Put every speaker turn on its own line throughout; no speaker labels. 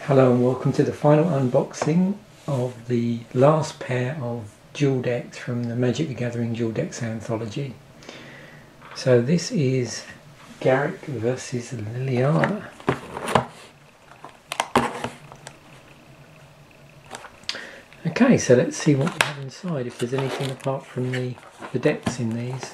Hello and welcome to the final unboxing of the last pair of dual decks from the Magic the Gathering Dual Decks Anthology. So this is Garruk versus Liliana. Okay, so let's see what we have inside, if there's anything apart from the decks in these.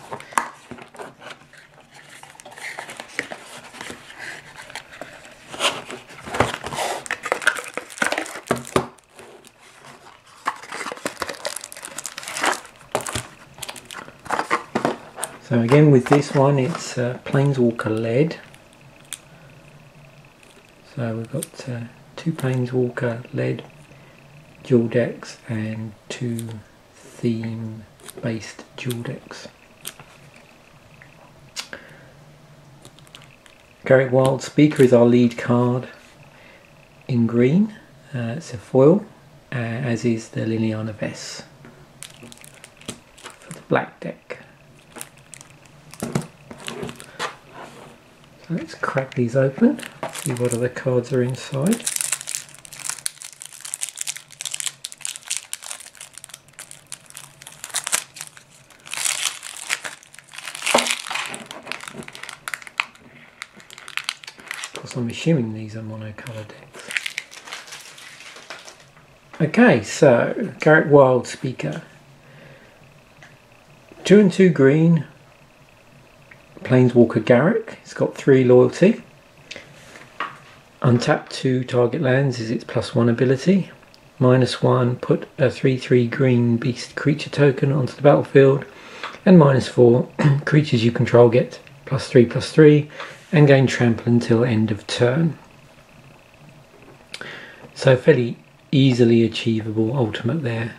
So again with this one it's Planeswalker led. So we've got two Planeswalker led dual decks and two theme based dual decks. Garruk Wild Speaker is our lead card in green. It's a foil, as is the Liliana Vess for the black deck. So let's crack these open, see what other cards are inside. Of course, I'm assuming these are monocolour decks. Okay, so Garruk Wild Speaker. 2 and 2 green. Planeswalker Garruk. It's got 3 loyalty. Untap 2 target lands is its +1 ability. -1, put a 3/3 green beast creature token onto the battlefield. And -4, creatures you control get +3/+3 and gain trample until end of turn. So fairly easily achievable ultimate there.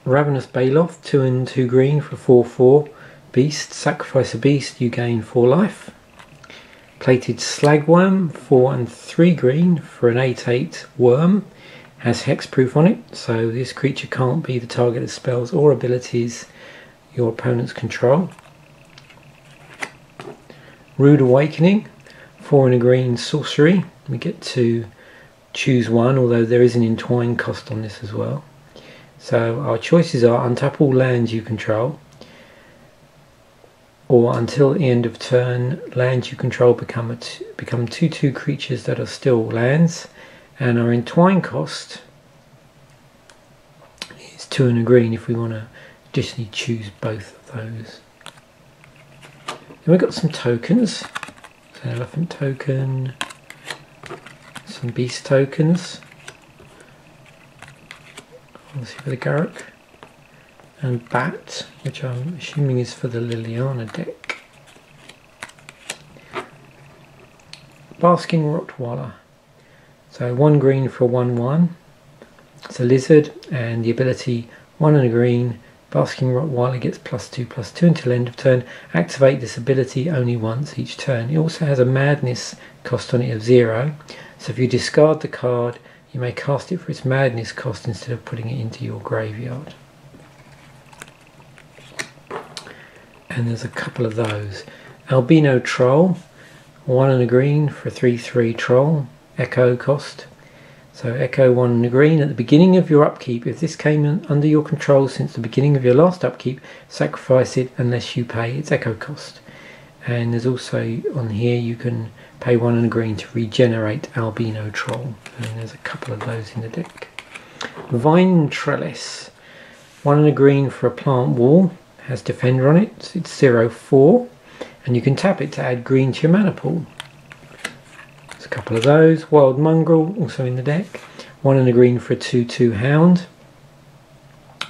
Ravenous Baloth, 2 and 2 green for 4/4 beast. Sacrifice a beast, you gain 4 life. Plated Slagworm, 4 and 3 green for an 8/8 worm. Has hexproof on it, so this creature can't be the target of spells or abilities your opponents control. Rude Awakening, 4 and a green sorcery. We get to choose one, although there is an entwine cost on this as well. So our choices are untap all lands you control, or until the end of turn, lands you control become 2/2 creatures that are still lands, and our entwine cost is 2 and a green if we want to additionally choose both of those. Then we've got some tokens, so elephant token, some beast tokens, obviously for the Garruk, and bat, which I'm assuming is for the Liliana deck. Basking Rottweiler, so 1 green for 1/1. It's a lizard, and the ability 1 and a green. Basking Rottweiler gets +2/+2 until end of turn. Activate this ability only once each turn. It also has a madness cost on it of 0, so if you discard the card, you may cast it for its madness cost instead of putting it into your graveyard. And there's a couple of those. Albino Troll, 1 and a green for 3/3 troll, echo cost. So echo 1 and a green at the beginning of your upkeep. If this came under your control since the beginning of your last upkeep, sacrifice it unless you pay its echo cost. And there's also on here you can pay 1 and a green to regenerate Albino Troll, and there's a couple of those in the deck. Vine Trellis, 1 and a green for a plant wall, has Defender on it, so it's 0/4, and you can tap it to add green to your mana pool. There's a couple of those. Wild Mongrel, also in the deck, 1 and a green for a 2/2 hound.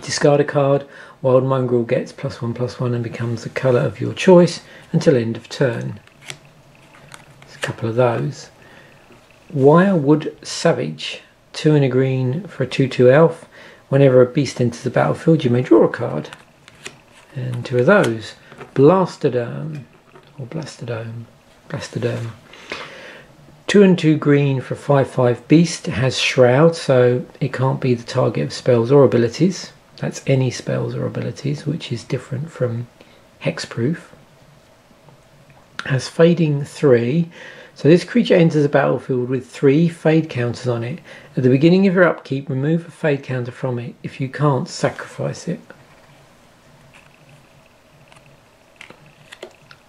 Discard a card, Wild Mongrel gets +1/+1 and becomes the colour of your choice until end of turn. There's a couple of those. Wirewood Savage, 2 and a green for a 2/2 elf. Whenever a beast enters the battlefield, you may draw a card. And 2 of those. Blastoderm, or Blastoderm. 2 and 2 green for 5/5 beast. It has Shroud, so it can't be the target of spells or abilities. That's any spells or abilities, which is different from hexproof. has fading 3. So this creature enters the battlefield with 3 fade counters on it. At the beginning of your upkeep, remove a fade counter from it. If you can't, sacrifice it.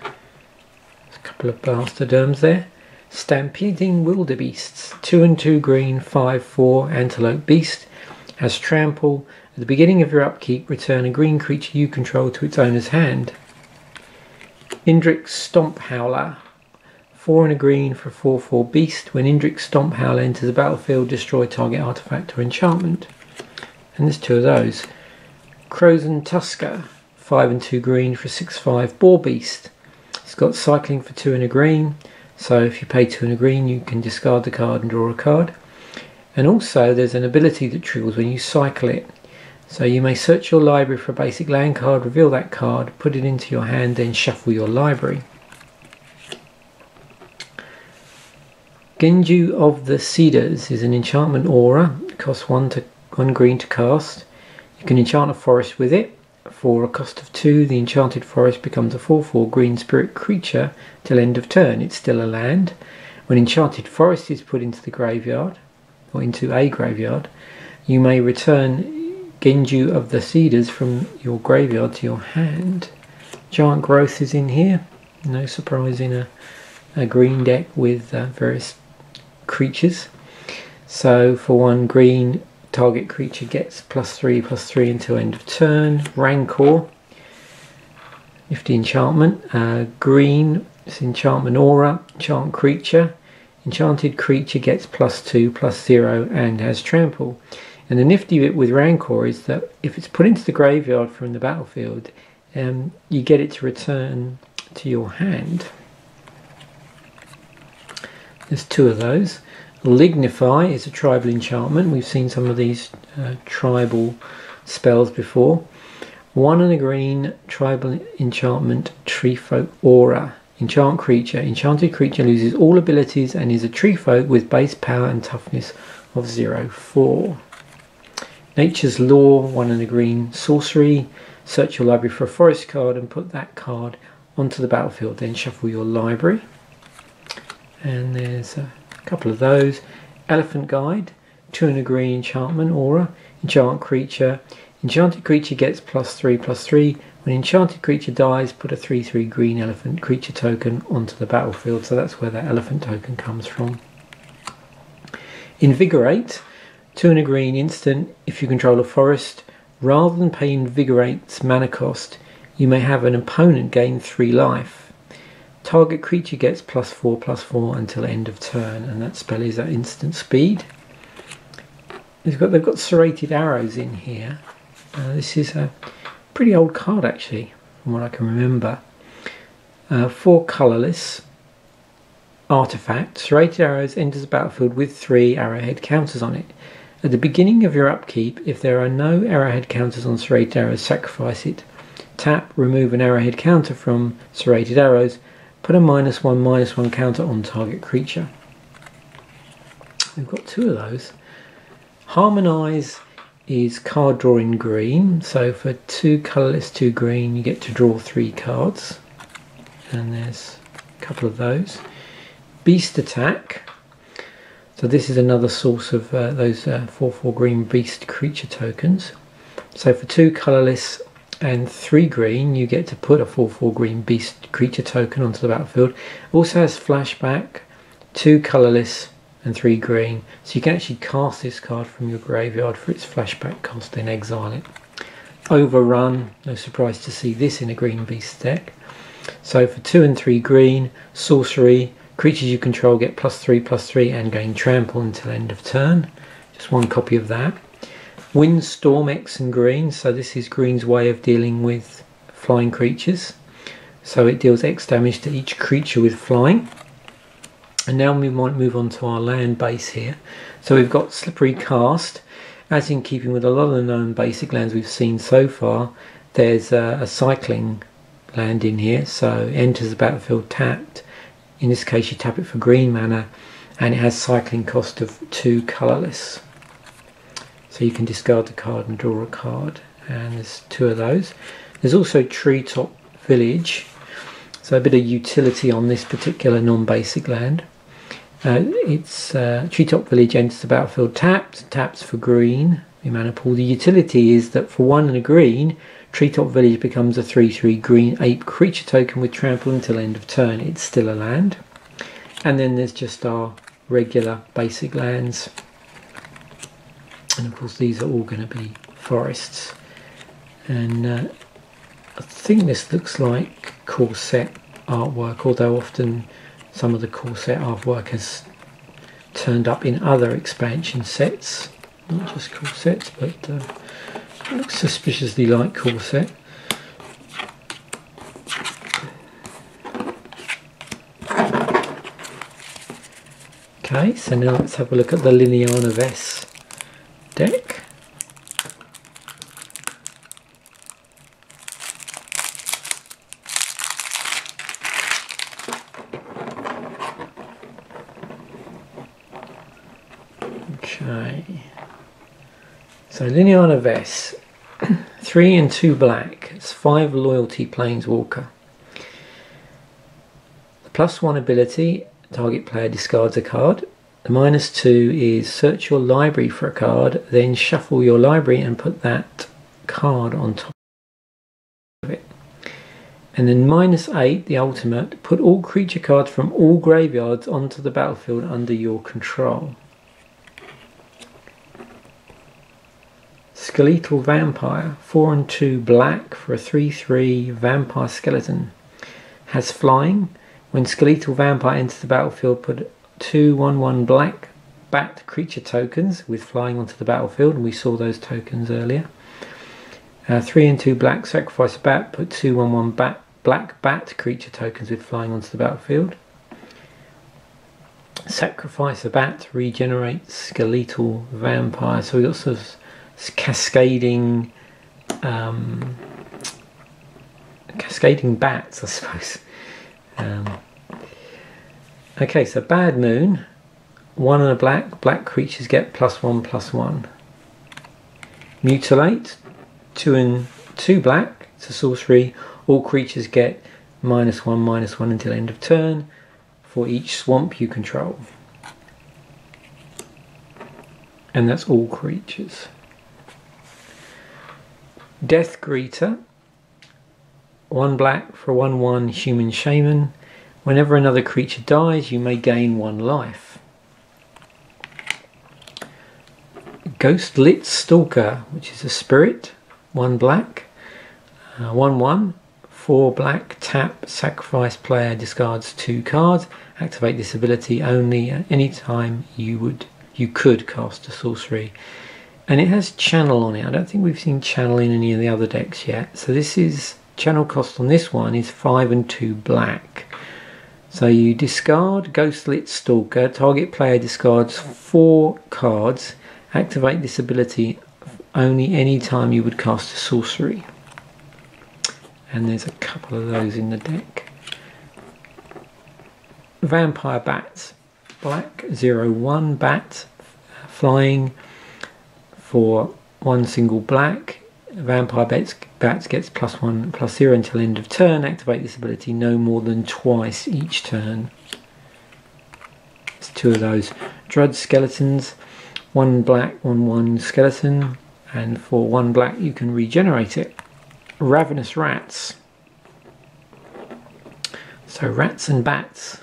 There's a couple of bastardoms there. Stampeding Wildebeests. 2 and 2 green, 5/4 Antelope Beast. Has trample. At the beginning of your upkeep, return a green creature you control to its owner's hand. Indrik's Stomp Howler. 4 and a green for a 4/4 beast. When Indrik's Stomp Howler enters the battlefield, destroy target artifact or enchantment. And there's 2 of those. Crozen Tusker. 5 and 2 green for a 6/5 boar beast. It's got cycling for 2 and a green. So if you pay 2 and a green, you can discard the card and draw a card. And also there's an ability that triggers when you cycle it. So you may search your library for a basic land card, reveal that card, put it into your hand, then shuffle your library. Genju of the Cedars is an enchantment aura. It costs 1 green to cast. You can enchant a forest with it. For a cost of 2, the enchanted forest becomes a 4/4 green spirit creature till end of turn. It's still a land. When enchanted forest is put into the graveyard, or into a graveyard, you may return Genju of the Cedars from your graveyard to your hand. Giant Growth is in here. No surprise in a green deck with various creatures. So for 1 green, target creature gets +3/+3 until end of turn. Rancor, nifty enchantment. Green, it's enchantment aura, enchant creature. Enchanted creature gets +2/+0 and has trample. And the nifty bit with Rancor is that if it's put into the graveyard from the battlefield, you get it to return to your hand. There's 2 of those. Lignify is a tribal enchantment. We've seen some of these tribal spells before. 1 and a green, tribal enchantment, Treefolk aura. Enchant creature. Enchanted creature loses all abilities and is a treefolk with base power and toughness of 0/4. Nature's Law, 1 and a green, sorcery. Search your library for a forest card and put that card onto the battlefield. Then shuffle your library. And there's a couple of those. Elephant Guide, 2 and a green, enchantment aura. Enchant creature. Enchanted creature gets +3/+3. When enchanted creature dies, put a 3/3 green elephant creature token onto the battlefield. So that's where that elephant token comes from. Invigorate, 2 and a green instant. If you control a forest, rather than pay Invigorate's mana cost, you may have an opponent gain 3 life. Target creature gets +4/+4 until end of turn, and that spell is at instant speed. They've got serrated arrows in here. This is a pretty old card actually, from what I can remember. 4 colourless. Artifact. Serrated arrows enters the battlefield with 3 arrowhead counters on it. At the beginning of your upkeep, if there are no arrowhead counters on serrated arrows, sacrifice it. Tap, remove an arrowhead counter from serrated arrows, put a -1/-1 counter on target creature. We've got 2 of those. Harmonise is card drawing green, so for 2 colourless, 2 green, you get to draw 3 cards. And there's a couple of those. Beast Attack. So this is another source of those 4/4 green beast creature tokens. So for 2 colourless and 3 green, you get to put a 4/4 green beast creature token onto the battlefield. Also has flashback, 2 colourless and 3 green. So you can actually cast this card from your graveyard for its flashback cost, then exile it. Overrun, no surprise to see this in a green beast deck. So for 2 and 3 green, sorcery, creatures you control get +3/+3 and gain trample until end of turn. Just 1 copy of that. Windstorm, X and green, so this is green's way of dealing with flying creatures. So it deals X damage to each creature with flying. And now we might move on to our land base here. So we've got Slippery Cast. As in keeping with a lot of the known basic lands we've seen so far, there's a cycling land in here. So it enters the battlefield tapped. In this case you tap it for green mana, and it has cycling cost of 2 colourless. So you can discard the card and draw a card, and there's 2 of those. There's also Treetop Village. So a bit of utility on this particular non-basic land. It's Treetop Village enters the battlefield tapped, taps for green, the mana pool. The utility is that for 1 and a green, Treetop Village becomes a 3/3 green ape creature token with trample until end of turn. It's still a land. And then there's just our regular basic lands. And of course these are all going to be forests. And I think this looks like core set artwork, although often some of the core set artwork has turned up in other expansion sets, not just core sets, but it looks suspiciously like core set. Okay, so now let's have a look at the Liliana Vess deck. Okay, so Liliana Vess, 3 and 2 black, it's 5 loyalty planeswalker. The +1 ability, target player discards a card. The -2 is search your library for a card, then shuffle your library and put that card on top of it. And then -8, the ultimate, put all creature cards from all graveyards onto the battlefield under your control. Skeletal Vampire, 4 and 2 black for a 3/3 vampire skeleton. Has flying. When Skeletal Vampire enters the battlefield, put 2 1/1 black bat creature tokens with flying onto the battlefield, and we saw those tokens earlier. 3 and 2 black, sacrifice a bat, put 2 1/1 black bat creature tokens with flying onto the battlefield. Sacrifice a bat, regenerate Skeletal Vampire. So we got sort of cascading bats, I suppose. Okay, so Bad Moon, 1 and a black creatures get +1/+1. Mutilate, 2 and 2 black, it's a sorcery, all creatures get -1/-1 until end of turn for each swamp you control. And that's all creatures. Death Greeter, 1 black for a 1/1 human shaman. Whenever another creature dies, you may gain 1 life. Ghost Lit Stalker, which is a spirit, 1 black, 1/1, 4 black, tap, sacrifice, player discards 2 cards. Activate this ability only at any time you could cast a sorcery. And it has channel on it. I don't think we've seen channel in any of the other decks yet. So this is, channel cost on this one is 5 and 2 black. So you discard Ghostlit Stalker, target player discards 4 cards. Activate this ability only any time you would cast a sorcery. And there's a couple of those in the deck. Vampire Bats, black, 0/1 bat, flying for 1 single black. Vampire Bats gets +1/+0 until end of turn. Activate this ability no more than twice each turn. It's 2 of those. Drudge Skeletons, 1 black, 1/1 skeleton, and for 1 black you can regenerate it. Ravenous Rats. So rats and bats.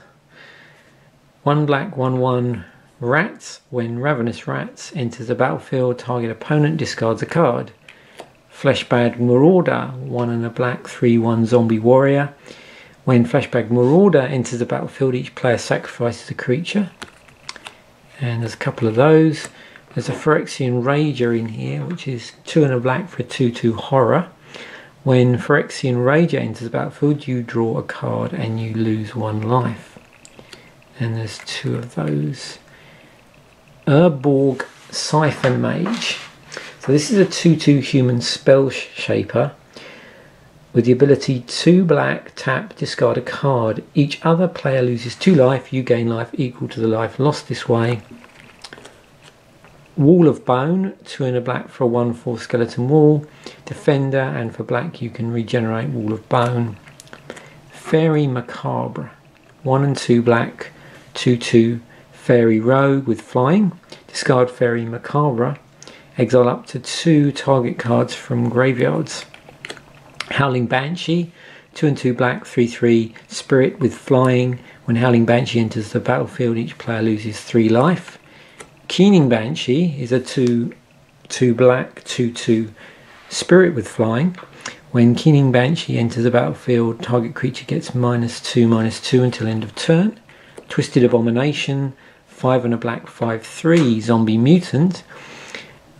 1 black, 1/1 rats. When Ravenous Rats enters the battlefield, target opponent discards a card. Fleshbag Marauder, 1 and a black, 3/1 zombie warrior. When Fleshbag Marauder enters the battlefield, each player sacrifices a creature. And there's a couple of those. There's a Phyrexian Rager in here, which is 2 and a black for a 2/2 horror. When Phyrexian Rager enters the battlefield, you draw a card and you lose 1 life. And there's 2 of those. Urborg Siphon Mage. So this is a 2/2 human spell shaper with the ability 2 black, tap, discard a card. Each other player loses 2 life, you gain life equal to the life lost this way. Wall of Bone, 2 and a black for a 1/4 skeleton wall. Defender, and for black you can regenerate Wall of Bone. Fairy Macabre. 1 and 2 black, 2/2 Fairy Rogue with flying. Discard Fairy Macabre. Exile up to 2 target cards from graveyards. Howling Banshee. 2 and 2 black, 3/3 Spirit with flying. When Howling Banshee enters the battlefield, each player loses 3 life. Keening Banshee is a 2/2 black, 2/2 Spirit with flying. When Keening Banshee enters the battlefield, target creature gets -2/-2 until end of turn. Twisted Abomination, 5 and a black, 5/3 Zombie Mutant.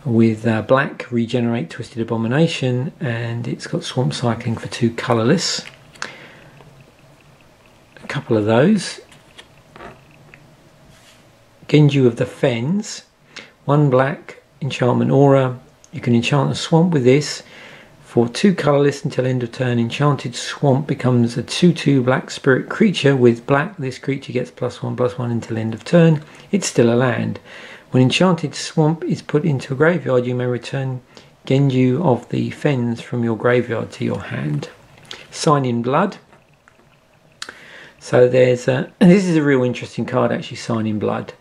With black, regenerate Twisted Abomination, and it's got Swamp Cycling for 2 colourless. A couple of those. Genju of the Fens, 1 black, Enchantment Aura. You can enchant a swamp with this. For 2 colourless until end of turn, Enchanted Swamp becomes a 2/2 black spirit creature. With black, this creature gets +1/+1 until end of turn. It's still a land. When Enchanted Swamp is put into a graveyard, you may return Genju of the Fens from your graveyard to your hand. Sign in Blood. So there's and this is a real interesting card actually, Sign in Blood.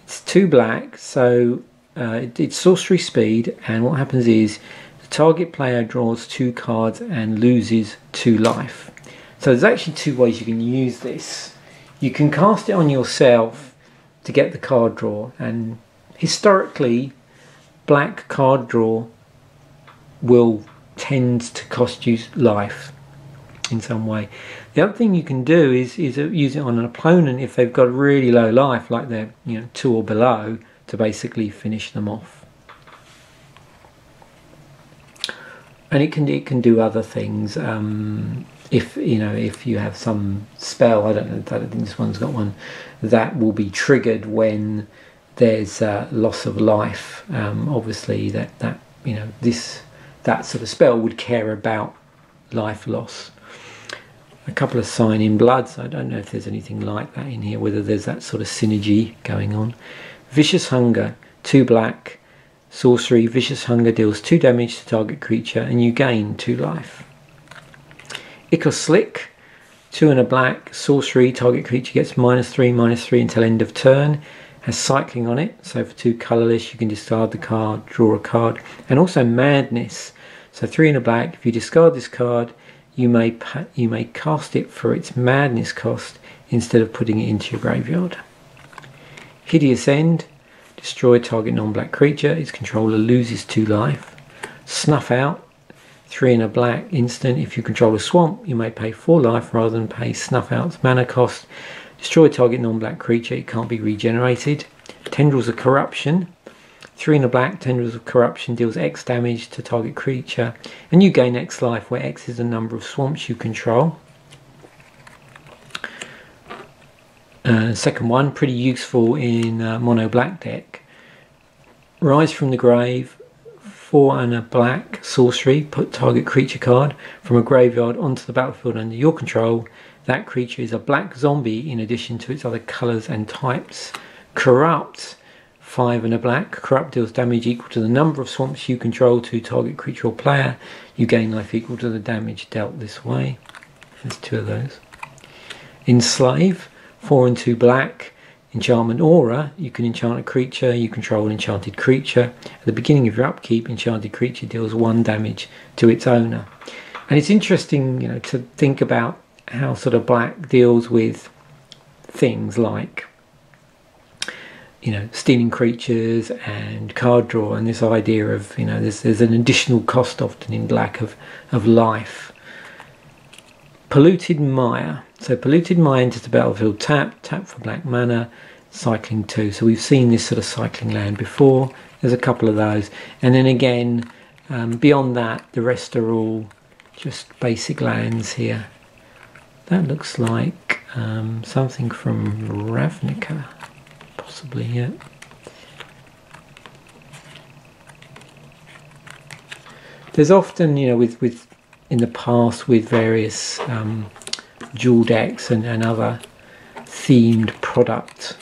It's 2 black, so it's sorcery speed, and what happens is the target player draws 2 cards and loses 2 life. So there's actually 2 ways you can use this. You can cast it on yourself to get the card draw, and historically black card draw will tend to cost you life in some way. The other thing you can do is use it on an opponent if they've got really low life, like they're 2 or below, to basically finish them off. And it can do other things. If you have some spell, I don't think this one's got one, that will be triggered when there's loss of life. Obviously that sort of spell would care about life loss. A couple of Sign in Bloods. I don't know if there's anything like that in here, whether there's that sort of synergy going on. Vicious Hunger, 2 black, sorcery. Vicious Hunger deals 2 damage to target creature and you gain 2 life. Slick, 2 and a black, sorcery. Target creature gets -3/-3 until end of turn. Has cycling on it, so for 2 colourless you can discard the card, draw a card. And also Madness, so 3 and a black. If you discard this card, you may cast it for its Madness cost instead of putting it into your graveyard. Hideous End, destroy target non-black creature. Its controller loses 2 life. Snuff Out, 3 and a black instant. If you control a swamp, you may pay 4 life rather than pay Snuff Out's mana cost. Destroy target non-black creature. It can't be regenerated. Tendrils of Corruption, 3 and a black. Tendrils of Corruption deals X damage to target creature, and you gain X life, where X is the number of swamps you control. Second one, pretty useful in mono black deck. Rise from the Grave, 4 and a black, sorcery. Put target creature card from a graveyard onto the battlefield under your control. That creature is a black zombie in addition to its other colours and types. Corrupt, 5 and a black. Corrupt deals damage equal to the number of swamps you control to target creature or player. You gain life equal to the damage dealt this way. There's 2 of those. Enslave, 4 and 2 black. Enchantment Aura, you can enchant a creature, you control an enchanted creature. At the beginning of your upkeep, enchanted creature deals 1 damage to its owner. And it's interesting, to think about how sort of black deals with things like stealing creatures and card draw, and this idea of there's an additional cost often in black of life. Polluted Mire, so Polluted Mire enters the battlefield, tap for black mana, cycling 2. So we've seen this sort of cycling land before. There's a couple of those, and then again beyond that the rest are all just basic lands here. That looks like something from Ravnica, possibly, yeah. There's often, with in the past with various dual decks and other themed product,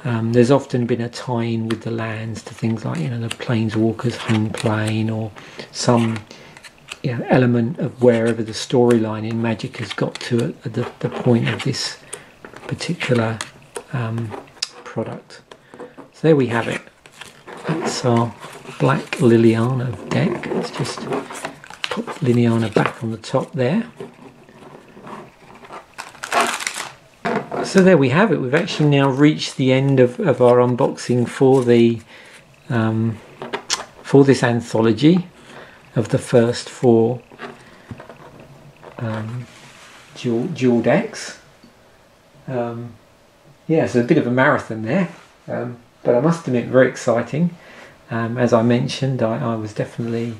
there's often been a tie-in with the lands to things like the Planeswalkers home plane, or some element of wherever the storyline in Magic has got to at the point of this particular product. So there we have it. That's our black Liliana deck. Let's just put Liliana back on the top there. So there we have it. We've actually now reached the end of our unboxing for the for this anthology of the first 4 dual decks. Yeah, so a bit of a marathon there, but I must admit, very exciting. As I mentioned, I was definitely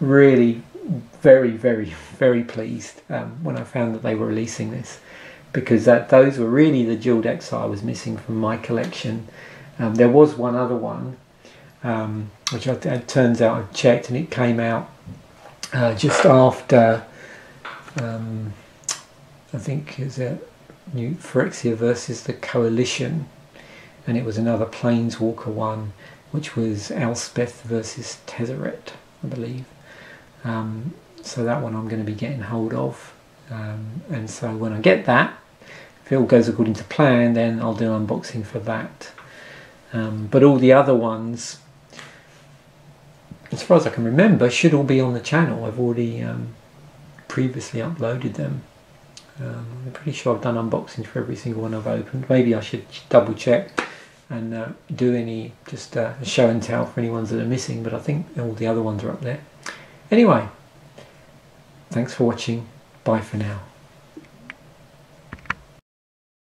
really very pleased when I found that they were releasing this, because those were really the dual decks I was missing from my collection. There was one other one which it turns out I've checked, and it came out just after I think it's a new Phyrexia versus the Coalition, and it was another Planeswalker one, which was Elspeth versus Tezzeret, I believe. So that one I'm going to be getting hold of, and so when I get that, if it all goes according to plan, then I'll do an unboxing for that. But all the other ones, as far as I can remember, should all be on the channel. I've already previously uploaded them. I'm pretty sure I've done unboxings for every single one I've opened. Maybe I should double check and do any just a show and tell for any ones that are missing, but I think all the other ones are up there. Anyway, thanks for watching. Bye for now.